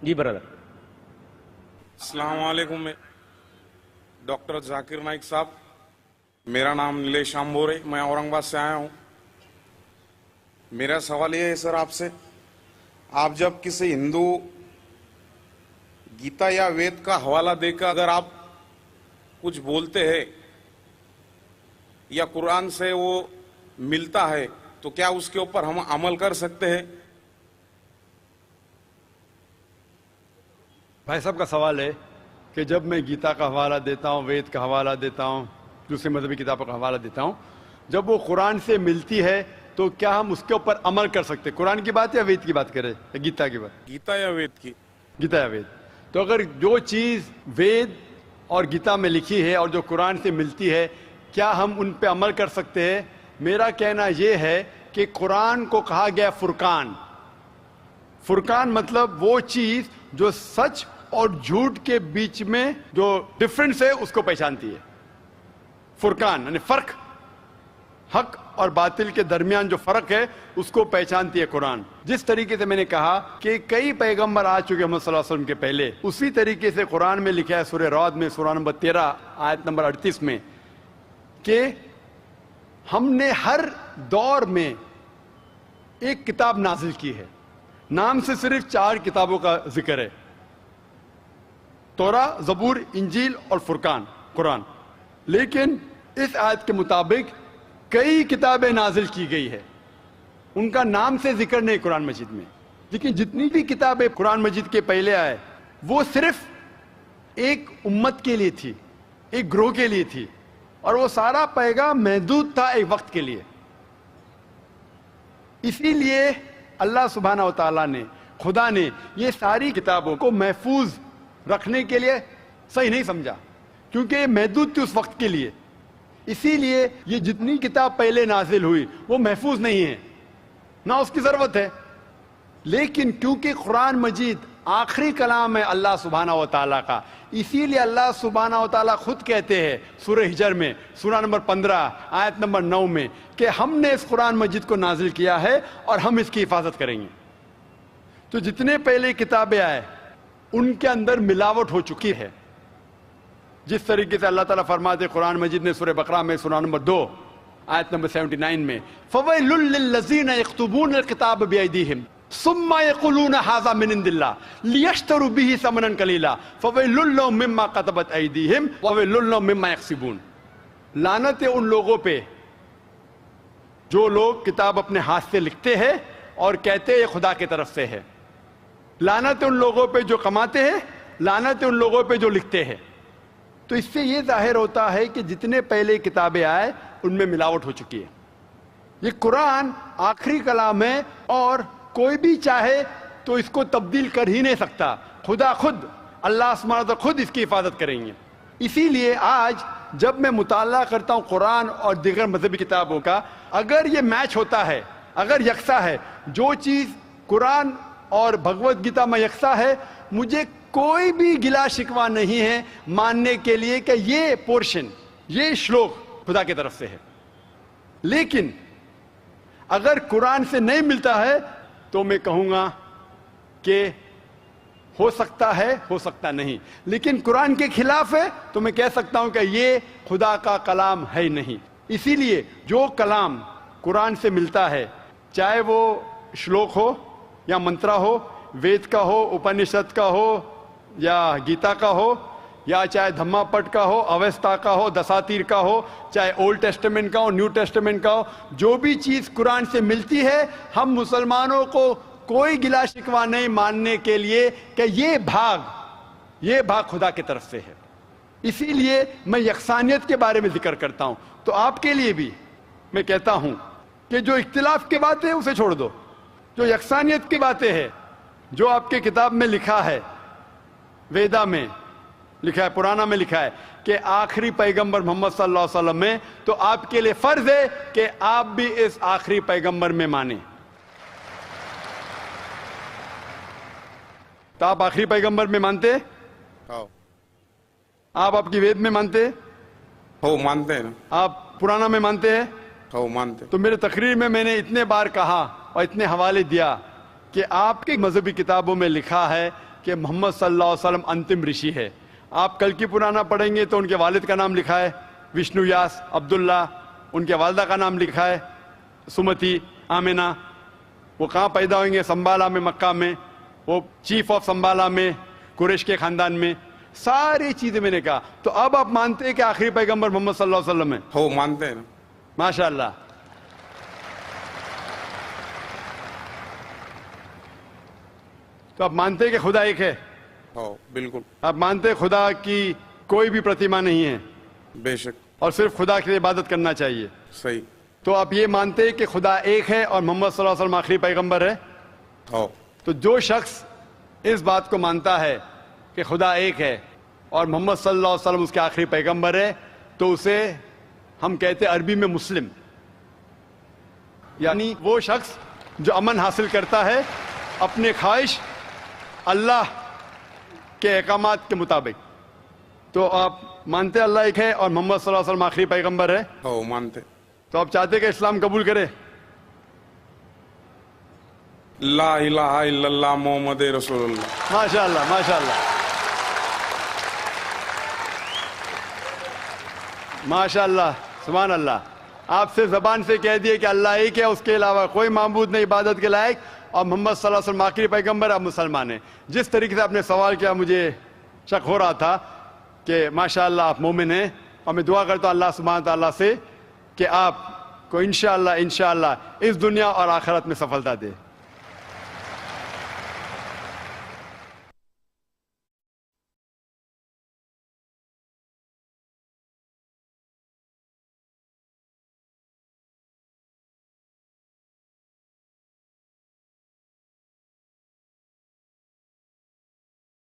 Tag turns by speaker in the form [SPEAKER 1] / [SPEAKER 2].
[SPEAKER 1] جی برادر.
[SPEAKER 2] السلام علیکم. ڈاکٹر ذاکر نائک صاحب، میرا نام نیلیش آمبور ہے، میں اورنگ آباد سے آیا ہوں. میرا سوال یہ ہے سر آپ سے، آپ جب کسی ہندو گیتا یا وید کا حوالہ دے کر اگر آپ کچھ بولتے ہیں یا قرآن سے وہ ملتا ہے تو کیا اس کے اوپر ہم عمل کر سکتے ہیں؟
[SPEAKER 3] بھائی صاحب کا سوال ہے کہ جب میں گیتا کا حوالہ دیتا ہوں، وید کا حوالہ دیتا ہوں، دوسرے مذہبی کتابوں کا حوالہ دیتا ہوں، جب وہ قرآن سے ملتی ہے تو کیا ہم اس کے اوپر عمل کر سکتے؟ قرآن کی بات یا وید کی بات کریں یا گیتا کی بات؟
[SPEAKER 2] گیتا یا وید کی؟
[SPEAKER 3] گیتا یا وید. تو اگر جو چیز وید اور گیتا میں لکھی ہے اور جو قرآن سے ملتی ہے، کیا ہم ان پہ عمل کر سکتے ہیں؟ میرا کہنا یہ ہے کہ قرآن کو کہا گیا فرقان. فرقان مطلب وہ چیز جو سچ اور جھوٹ کے بیچ میں جو ڈفرنس ہے اس کو پہچانتی ہے. فرقان یعنی فرق، حق اور باطل کے درمیان جو فرق ہے اس کو پہچانتی ہے قرآن. جس طریقے سے میں نے کہا کہ کئی پیغمبر آ چکے محمد صلی اللہ علیہ وسلم کے پہلے، اسی طریقے سے قرآن میں لکھا ہے سورہ رعد میں سورہ نمبر 13 آیت نمبر 38 میں کہ ہم نے ہر دور میں ایک کتاب نازل کی ہے. نام سے صرف 4 کتابوں کا ذکر ہے: توراہ، زبور، انجیل اور فرقان، قرآن. لیکن اس آیت کے مطابق کئی کتابیں نازل کی گئی ہے، ان کا نام سے ذکر نہیں قرآن مجید میں. لیکن جتنی بھی کتابیں قرآن مجید کے پہلے آئے وہ صرف ایک امت کے لیے تھی، ایک گروہ کے لیے تھی، اور وہ سارا پیغام محدود تھا ایک وقت کے لیے. اسی لیے اللہ سبحانہ و تعالیٰ نے، خدا نے یہ ساری کتابوں کو محفوظ رکھنے کے لیے صحیح نہیں سمجھا، کیونکہ یہ محدود تھی اس وقت کے لیے. اسی لیے یہ جتنی کتاب پہلے نازل ہوئی وہ محفوظ نہیں ہے، نہ اس کی ضرورت ہے. لیکن کیونکہ قرآن مجید آخری کلام ہے اللہ سبحانہ و تعالیٰ کا، اسی لیے اللہ سبحانہ و تعالیٰ خود کہتے ہیں سورہ ہجر میں سورہ نمبر 15 آیت نمبر 9 میں کہ ہم نے اس قرآن مجید کو نازل کیا ہے اور ہم اس کی حفاظت کریں گے. تو جتنے پہلے کتابیں آئے ان کے اندر ملاوٹ ہو چکی ہے. جس طریقے سے اللہ تعالیٰ فرماتے قرآن مجید نے سورہ بقرہ میں سورہ نمبر 2 آیت نمبر 79 میں فَوَيْلٌ لِّلَّذِينَ يَكْتُبُونَ الْكِتَابَ بِأَيْدِيهِمْ ثُمَّ يَقُولُونَ هَٰذَا مِنْ عِندِ اللَّهِ لِيَشْتَرُوا بِهِ ثَمَنًا قَلِيلًا فَوَيْلٌ لَّهُم مِّمَّا كَتَبَتْ أَيْدِيهِمْ وَوَيْلٌ لَّهُم مِّمَّا يَكْسِبُونَ. لعنت ہے ان لوگوں پہ جو لوگ کتاب اپنے ہاتھ سے لکھتے ہیں اور کہتے ہیں یہ خدا کی طرف سے ہے. لعنت ہے ان لوگوں پہ جو کماتے ہیں، لعنت ہے ان لوگوں پہ جو لکھتے ہیں. تو اس سے یہ ظاہر ہوتا ہے کہ جتنے پہلے کتابیں آئے ان میں ملاوٹ ہو چکی ہے. یہ قرآن آخری کلام ہے اور کوئی بھی چاہے تو اس کو تبدیل کر ہی نہیں سکتا. خدا خود، اللہ سبحانہ وتعالیٰ خود اس کی حفاظت کریں گے. اسی لیے آج جب میں مطالعہ کرتا ہوں قرآن اور دیگر مذہبی کتابوں کا، اگر یہ میچ ہوتا ہے، اگر یکساں ہے، جو چیز قرآن اور بھگوت گیتا میں یکساں ہے، مجھے کوئی بھی گلا شکوہ نہیں ہے ماننے کے لیے کہ یہ پورشن، یہ شلوک خدا کی طرف سے ہے. لیکن اگر قرآن سے نہیں ملتا ہے تو میں کہوں گا کہ ہو سکتا ہے، ہو سکتا نہیں. لیکن قرآن کے خلاف ہے تو میں کہہ سکتا ہوں کہ یہ خدا کا کلام ہے نہیں. اسی لیے جو کلام قرآن سے ملتا ہے، چاہے وہ شلوک ہو یا منترا ہو، وید کا ہو، اپنشد کا ہو یا گیتا کا ہو، یا چاہے دھما پٹ کا ہو، اویستا کا ہو، دساتیر کا ہو، چاہے اولڈ ٹیسٹمنٹ کا ہو، نیو ٹیسٹمنٹ کا ہو، جو بھی چیز قرآن سے ملتی ہے، ہم مسلمانوں کو کوئی گلا شکوہ نہیں ماننے کے لیے کہ یہ بھاگ خدا کی طرف سے ہے. اسی لیے میں یکسانیت کے بارے میں ذکر کرتا ہوں. تو آپ کے لیے بھی میں کہتا ہوں کہ جو اختلاف کی بات ہے اسے چھوڑ دو، جو یکسانیت کی باتیں ہیں، جو آپ کے کتاب میں لکھا ہے، ویدا میں لکھا ہے، پرانا میں لکھا ہے کہ آخری پیغمبر محمد صلی اللہ علیہ وسلم میں، تو آپ کے لیے فرض ہے کہ آپ بھی اس آخری پیغمبر میں مانیں. تو آپ آخری پیغمبر میں مانتے؟ آپ کی وید میں مانتے؟
[SPEAKER 2] ہو مانتے ہیں.
[SPEAKER 3] آپ پرانا میں مانتے ہیں؟
[SPEAKER 2] ہو مانتے.
[SPEAKER 3] تو میرے تقریر میں میں نے اتنے بار کہا اور اتنے حوالے دیا کہ آپ کی مذہبی کتابوں میں لکھا ہے کہ محمد صلی اللہ علیہ وسلم انتم رشی ہے. آپ کل کی پرانا پڑھیں گے تو ان کے والد کا نام لکھا ہے وشنو یاس عبداللہ، ان کے والدہ کا نام لکھا ہے سمتی آمنہ. وہ کہاں پیدا ہوئیں گے؟ سنبالا میں، مکہ میں. وہ چیف آف سنبالا میں، قریش کے خاندان میں. ساری چیزیں میں نے کہا. تو اب آپ مانتے ہیں کہ آخری پیغمبر محمد صلی اللہ علیہ وسلم ہے؟
[SPEAKER 2] ہو مانتے ہیں نا.
[SPEAKER 3] ماشاء اللہ. تو آپ مانتے ہیں کہ خدا ایک ہے؟
[SPEAKER 2] ہو بالکل.
[SPEAKER 3] آپ مانتے ہیں خدا کی کوئی بھی پرتیما نہیں ہے
[SPEAKER 2] بے شک.
[SPEAKER 3] اور صرف خدا کی عبادت کرنا چاہیے؟
[SPEAKER 2] صحیح.
[SPEAKER 3] تو آپ یہ مانتے ہیں کہ خدا ایک ہے اور محمد صلی اللہ علیہ وسلم آخری پیغمبر ہے؟
[SPEAKER 2] ہو.
[SPEAKER 3] تو جو شخص اس بات کو مانتا ہے کہ خدا ایک ہے اور محمد صلی اللہ علیہ وسلم اس کے آخری پیغمبر ہے تو اسے ہم کہتے ہیں عربی میں مسلم. یعنی وہ شخص جو امن حاصل کرتا ہے اپنے خواہش اللہ کے احکامات کے مطابق. تو آپ مانتے اللہ ایک ہے اور محمد صلی اللہ علیہ وسلم آخری پیغمبر ہے؟
[SPEAKER 2] ہو مانتے.
[SPEAKER 3] تو آپ چاہتے کہ اسلام قبول کرے؟
[SPEAKER 2] لا الہ الا اللہ محمد رسول اللہ.
[SPEAKER 3] ماشاء اللہ، ماشاء اللہ، ماشاء اللہ، سبحان اللہ. آپ سے زبان سے کہہ دیے کہ اللہ ایک ہے، اس کے علاوہ کوئی معبود نہیں عبادت کے لائق، اور محمد صلی اللہ علیہ وسلم آخری پیغمبر، آپ مسلمان ہیں. جس طریقے سے آپ نے سوال کیا مجھے شک ہو رہا تھا کہ ماشاء اللہ آپ مومن ہیں، اور میں دعا کرتا ہوں اللہ سبحانہ تعالیٰ سے کہ آپ کو انشاءاللہ اس دنیا اور آخرت میں سفلتا دے.